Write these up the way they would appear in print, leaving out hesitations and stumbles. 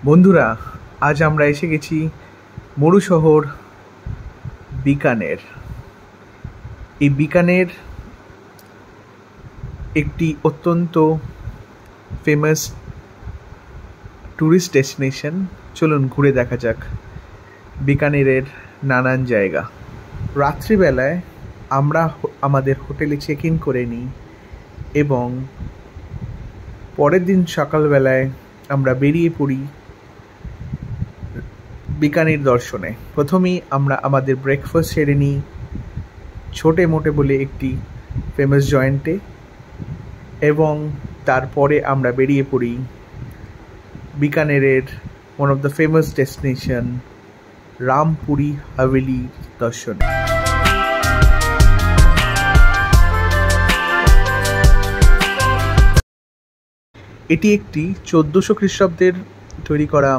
বন্ধুরা, আজ আমরা এসে গেছি মরু শহর বিকানের। এই বিকানের একটি অত্যন্ত ফেমাস ট্যুরিস্ট ডেস্টিনেশন। চলুন ঘুরে দেখা যাক বিকানেরের নানান জায়গা। রাত্রিবেলায় আমরা আমাদের হোটেলে চেক ইন করে নিই এবং পরের দিন সকালবেলায় আমরা বেরিয়ে পড়ি বিকানের দর্শনে। প্রথমেই আমরা আমাদের ব্রেকফাস্ট সেরে নিই ছোটে মোটে বলে একটি ফেমাস জয়েন্টে, এবং তারপরে আমরা বেরিয়ে পড়ি বিকানেরের one of the famous destination Rampuri Haveli দর্শনে। এটি একটি 1400 খ্রিস্টাব্দের তৈরি করা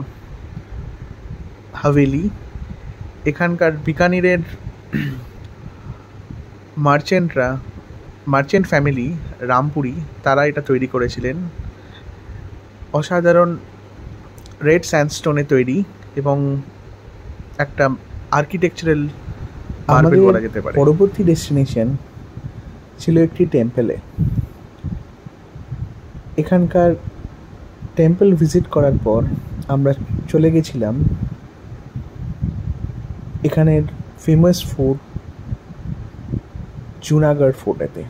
হাভেলি। এখানকার বিকানেরের মার্চেন্ট ফ্যামিলি রামপুরি, তারা এটা তৈরি করেছিলেন। অসাধারণ রেড স্যান্ডস্টোনে তৈরি এবং একটা আর্কিটেকচারাল মার্বেল বলা যেতে পারে। পরবর্তী ডেস্টিনেশন ছিল একটি টেম্পলে। এখানকার টেম্পল ভিজিট করার পর আমরা চলে গেছিলাম এখানের ফেমাস ফোর্ট জুনাগড় ফোর্টেতে।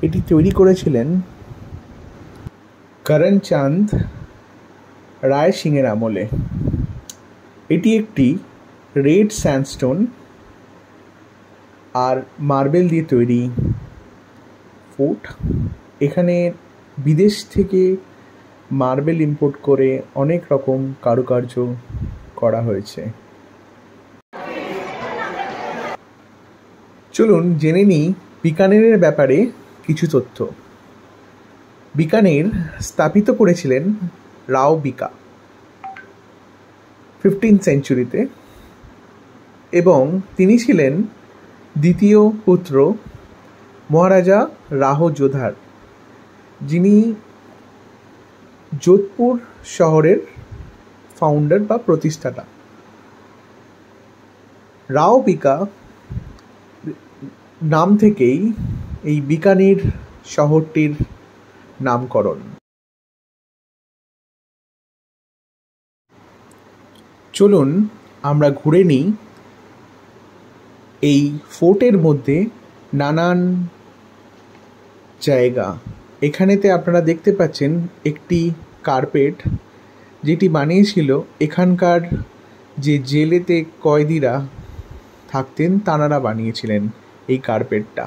এটি তৈরি করেছিলেন করমচাঁদ রায় সিংয়ের আমলে। এটি একটি রেড স্যান্ডস্টোন আর মার্বেল দিয়ে তৈরি ফোর্ট। এখানে বিদেশ থেকে মার্বেল ইম্পোর্ট করে অনেক রকম কারুকার্য করা হয়েছে। চলুন জেনে নিই বিকানেরের ব্যাপারে কিছু তথ্য। বিকানের স্থাপিত করেছিলেন রাও বিকা 15th সেঞ্চুরিতে, এবং তিনি ছিলেন দ্বিতীয় পুত্র মহারাজা রাহো যোধার, যিনি যোধপুর শহরের ফাউন্ডার বা প্রতিষ্ঠাতা। রাও বিকা নাম থেকেই এই বিকানের শহরটির নামকরণ। চলুন আমরা ঘুরে নিই এই ফোর্টের মধ্যে নানান জায়গা। এখানেতে আপনারা দেখতে পাচ্ছেন একটি কার্পেট, যেটি বানিয়েছিল এখানকার যে জেলেতে কয়েদিরা থাকতেন তাঁরা বানিয়েছিলেন এই কার্পেটটা।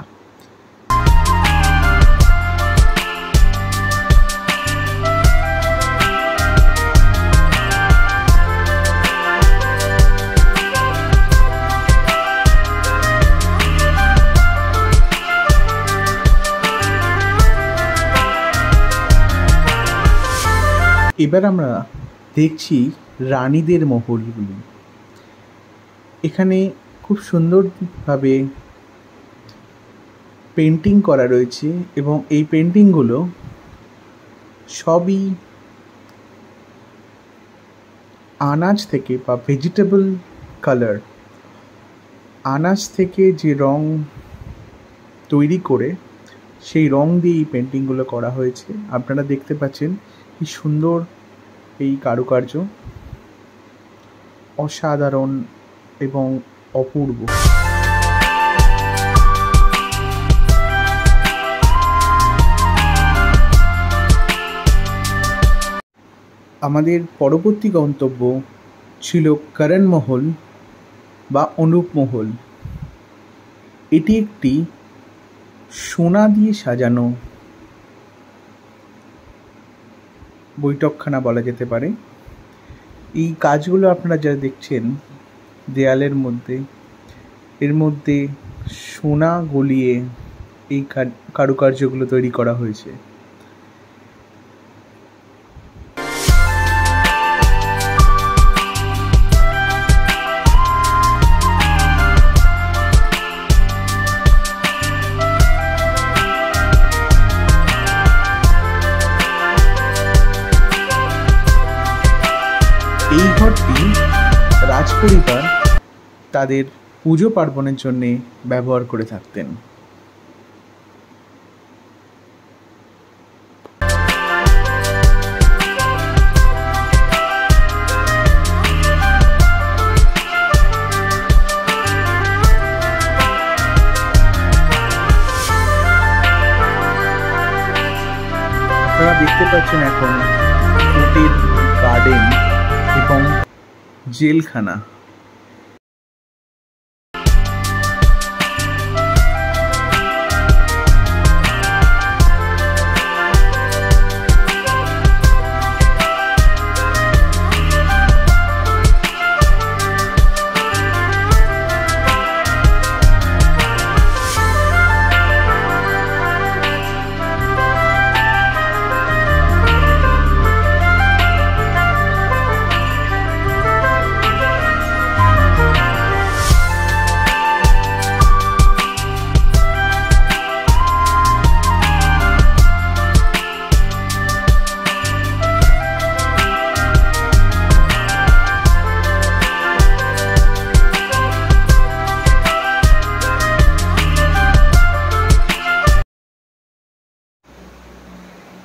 এবার আমরা দেখছি রানীদের মহলগুলি। এখানে খুব সুন্দরভাবে পেন্টিং করা রয়েছে এবং এই পেন্টিংগুলো সবই আনাজ থেকে বা ভেজিটেবল কালার, আনাজ থেকে যে রং তৈরি করে সেই রং দিয়ে এই পেন্টিংগুলো করা হয়েছে। আপনারা দেখতে পাচ্ছেন কি সুন্দর এই কারুকার্য, অসাধারণ এবং অপূর্ব। আমাদের পরবর্তী গন্তব্য ছিল করণ মহল বা অনুপ মহল। এটি একটি সোনা দিয়ে সাজানো বৈঠকখানা বলা যেতে পারে। এই কাজগুলো আপনারা যা দেখছেন দেয়ালের মধ্যে, এর মধ্যে সোনা গলিয়ে এই কারুকার্যগুলো তৈরি করা হয়েছে। এই ঘরটি রাজপরিবার তাদের পুজো পার্বণের জন্যে ব্যবহার করে থাকতেন। আপনারা দেখতে পাচ্ছেন এখন ফোর্টের গার্ডেন এবং জেলখানা।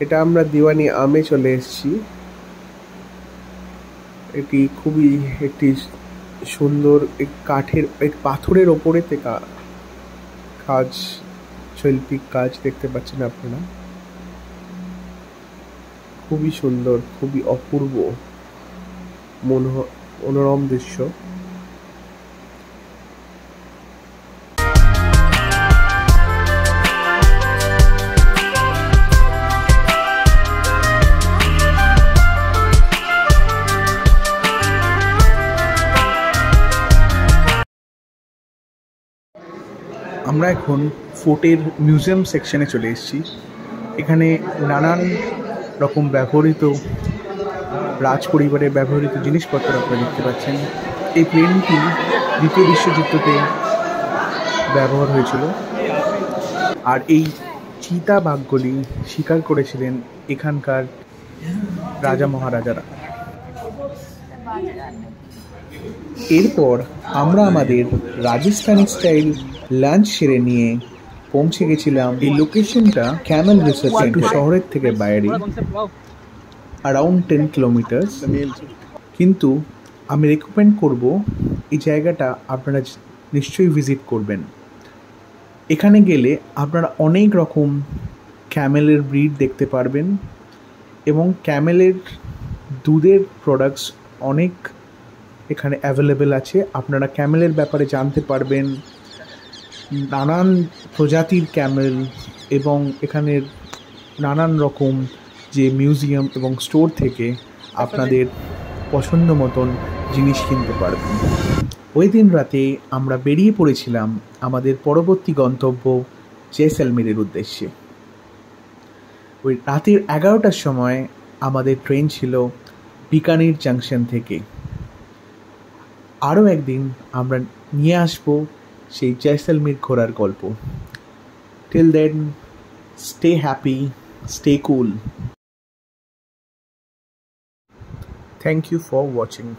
এটা আমরা দিওয়ানি আমে চলে এসেছি। এটি খুবই একটি সুন্দর কাঠের পাথরের ওপরে কাজ, শৈল্পিক কাজ দেখতে পাচ্ছেন আপনারা। খুবই সুন্দর, খুবই অপূর্ব মনোরম দৃশ্য। আমরা এখন ফোর্টের মিউজিয়াম সেকশনে চলে এসেছি। এখানে নানান রকম রাজ পরিবারের ব্যবহৃত জিনিসপত্র আপনারা দেখতে পাচ্ছেন। এই প্লেনটি দ্বিতীয় বিশ্বযুদ্ধতে ব্যবহার হয়েছিল, আর এই চিতা বাঘগুলি শিকার করেছিলেন এখানকার রাজা মহারাজারা। এরপর আমরা আমাদের রাজস্থানি স্টাইল লাঞ্চ সেরে নিয়ে পৌঁছে গেছিলাম। এই লোকেশনটা ক্যামেল রিসার্চ সেন্টার শহরের থেকে বাইরে, অ্যারাউন্ড 10 কিলোমিটার্স। কিন্তু আমি রেকমেন্ড করব এই জায়গাটা আপনারা নিশ্চয়ই ভিজিট করবেন। এখানে গেলে আপনারা অনেক রকম ক্যামেলের ব্রিড দেখতে পারবেন এবং ক্যামেলের দুধের প্রোডাক্টস অনেক এখানে অ্যাভেলেবেল আছে। আপনারা ক্যামেলের ব্যাপারে জানতে পারবেন, নানান প্রজাতির ক্যামেল, এবং এখানের নানান রকম যে মিউজিয়াম এবং স্টোর থেকে আপনাদের পছন্দ মতন জিনিস কিনতে পারবেন। ওই দিন রাতে আমরা বেরিয়ে পড়েছিলাম আমাদের পরবর্তী গন্তব্য জয়সলমেরের উদ্দেশ্যে। ওই রাতের 11টার সময় আমাদের ট্রেন ছিল বিকানির জাংশন থেকে। আরও একদিন আমরা নিয়ে আসবো সেই জয়সলমের ঘোরার গল্প। Till then, stay happy, stay cool. Thank you for watching.